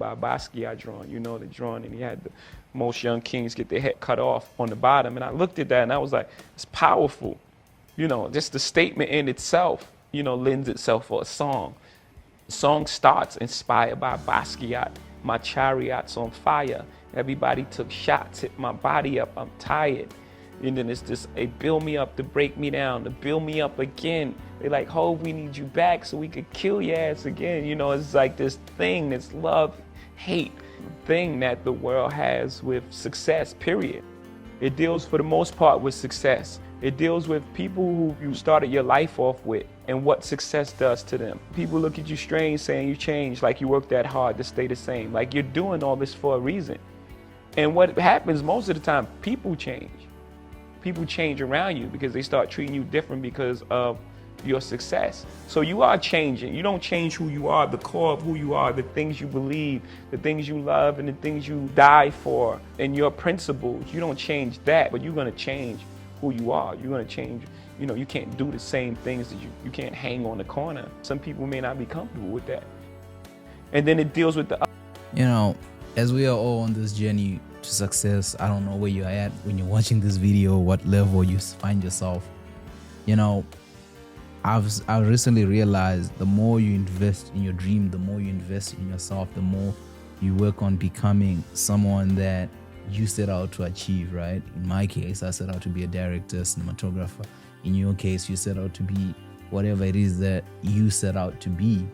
by Basquiat drawing, you know, the drawing, and he had the most young kings get their head cut off on the bottom. And I looked at that and I was like, it's powerful. You know, just the statement in itself, you know, lends itself for a song. The song starts inspired by Basquiat. My chariot's on fire. Everybody took shots, hit my body up, I'm tired. And then it's just, they build me up to break me down, to build me up again. They like, Hov, we need you back so we could kill your ass again. You know, it's like this thing, this love, hate thing that the world has with success, period. It deals for the most part with success. It deals with people who you started your life off with and what success does to them. People look at you strange saying you changed, like you worked that hard to stay the same. Like you're doing all this for a reason. And what happens most of the time, people change. People change around you because they start treating you different because of your success. So you are changing. You don't change who you are, the core of who you are, the things you believe, the things you love, and the things you die for, and your principles. You don't change that, but you're going to change who you are. You're going to change. You know, you can't do the same things that you can't hang on the corner. Some people may not be comfortable with that. And then it deals with the, you know, as we are all on this journey to success, I don't know where you're at when you're watching this video, what level you find yourself. You know, I've recently realized the more you invest in your dream, the more you invest in yourself, the more you work on becoming someone that you set out to achieve, right? In my case, I set out to be a director, cinematographer. In your case, you set out to be whatever it is that you set out to be.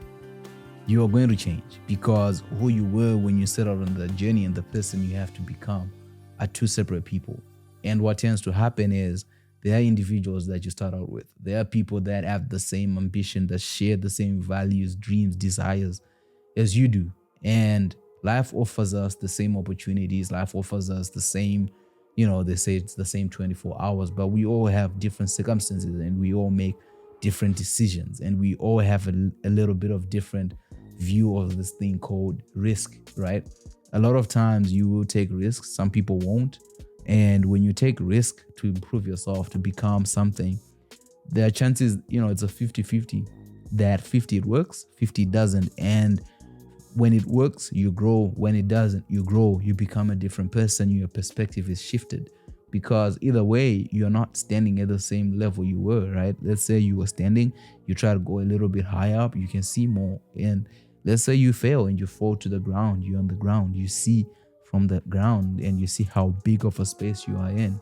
You are going to change because who you were when you set out on the journey and the person you have to become are two separate people. And what tends to happen is there are individuals that you start out with. There are people that have the same ambition, that share the same values, dreams, desires as you do. And life offers us the same opportunities. Life offers us the same, you know, they say it's the same 24 hours, but we all have different circumstances and we all make different decisions. And we all have a little bit of different view of this thing called risk, right? A lot of times you will take risks. Some people won't. And when you take risk to improve yourself, to become something, there are chances, you know, it's a 50-50, that 50 it works, 50 it doesn't. And when it works, you grow. When it doesn't, you grow. You become a different person. Your perspective is shifted because either way, you're not standing at the same level you were, right? Let's say you were standing, you try to go a little bit higher up, you can see more. And let's say you fail and you fall to the ground, you're on the ground, you see from the ground and you see how big of a space you are in.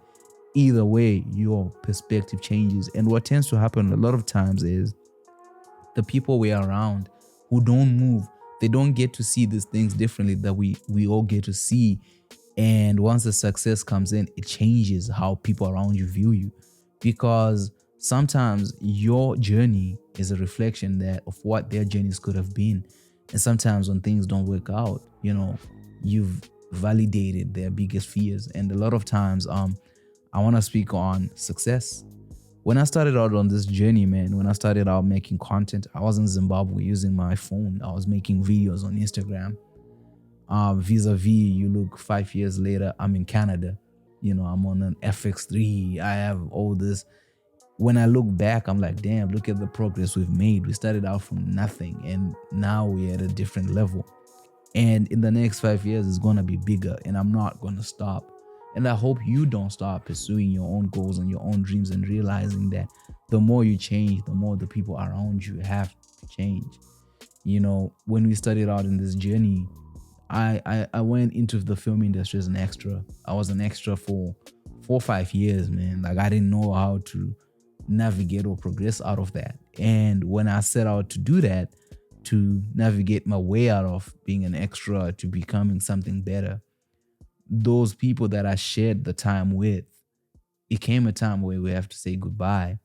Either way, your perspective changes. And what tends to happen a lot of times is the people we are around who don't move, they don't get to see these things differently that we all get to see. And once the success comes in, it changes how people around you view you, because sometimes your journey is a reflection of what their journeys could have been. And sometimes when things don't work out, you know, you've validated their biggest fears. And a lot of times, I want to speak on success. When I started out on this journey, man, when I started out making content, I was in Zimbabwe using my phone. I was making videos on Instagram. Vis-a-vis, you look 5 years later, I'm in Canada. You know, I'm on an FX3. I have all this. When I look back, I'm like, damn, look at the progress we've made. We started out from nothing and now we're at a different level. And in the next 5 years, it's going to be bigger and I'm not going to stop. And I hope you don't stop pursuing your own goals and your own dreams and realizing that the more you change, the more the people around you have to change. You know, when we started out in this journey, I went into the film industry as an extra. I was an extra for 4 or 5 years, man. Like I didn't know how to navigate or progress out of that. And when I set out to do that, to navigate my way out of being an extra to becoming something better, those people that I shared the time with, it came a time where we have to say goodbye.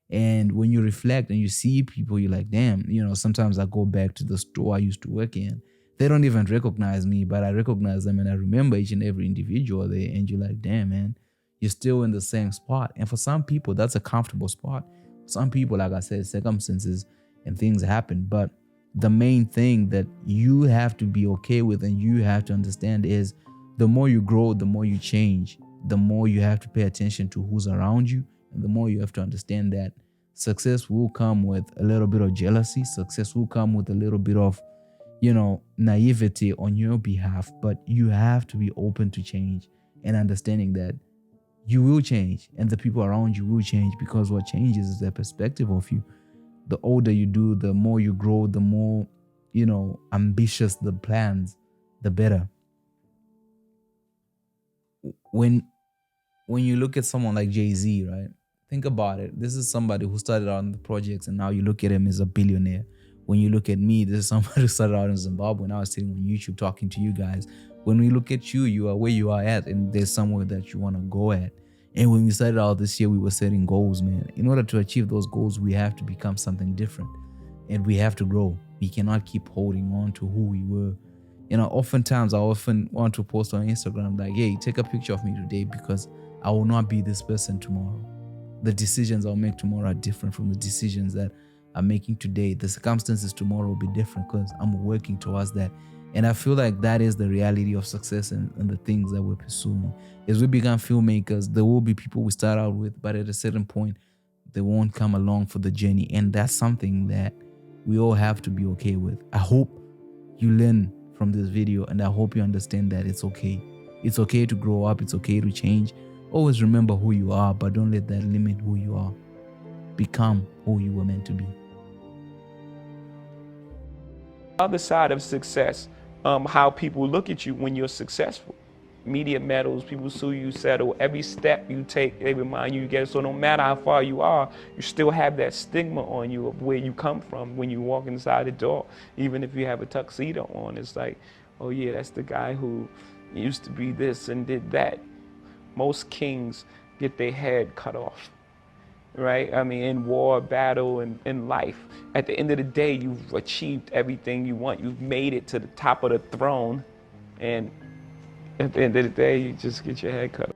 And when you reflect and you see people, you're like, damn, you know, sometimes I go back to the store I used to work in. They don't even recognize me, but I recognize them and I remember each and every individual there. And you're like, damn, man, you're still in the same spot. And for some people, that's a comfortable spot. Some people, like I said, circumstances and things happen. But the main thing that you have to be okay with and you have to understand is the more you grow, the more you change, the more you have to pay attention to who's around you. And the more you have to understand that success will come with a little bit of jealousy. Success will come with a little bit of, naivety on your behalf, but you have to be open to change and understanding that you will change and the people around you will change, because what changes is their perspective of you. The older you do, the more you grow, the more, ambitious the plans, the better. When you look at someone like Jay-Z, right? Think about it. This is somebody who started out in the projects and now you look at him as a billionaire. When you look at me, this is somebody who started out in Zimbabwe and I was sitting on YouTube talking to you guys. When we look at you, you are where you are at and there's somewhere that you want to go at. And when we started out this year, we were setting goals, man. In order to achieve those goals, we have to become something different and we have to grow. We cannot keep holding on to who we were. Oftentimes I often want to post on Instagram like, hey, take a picture of me today because I will not be this person tomorrow. The decisions I'll make tomorrow are different from the decisions that I'm making today. The circumstances tomorrow will be different because I'm working towards that. And I feel like that is the reality of success and the things that we're pursuing. As we become filmmakers, there will be people we start out with, but at a certain point, they won't come along for the journey. And that's something that we all have to be okay with. I hope you learn from this video and I hope you understand that it's okay. It's okay to grow up. It's okay to change. Always remember who you are, but don't let that limit who you are. Become who you were meant to be. Other side of success, how people look at you when you're successful. Media medals, people sue you, settle. Every step you take, they remind you get. So no matter how far you are, you still have that stigma on you of where you come from when you walk inside the door. Even if you have a tuxedo on, it's like, oh yeah, that's the guy who used to be this and did that. Most kings get their head cut off, right? I mean, in war, battle, and in life. At the end of the day, you've achieved everything you want. You've made it to the top of the throne. And at the end of the day, you just get your head cut off.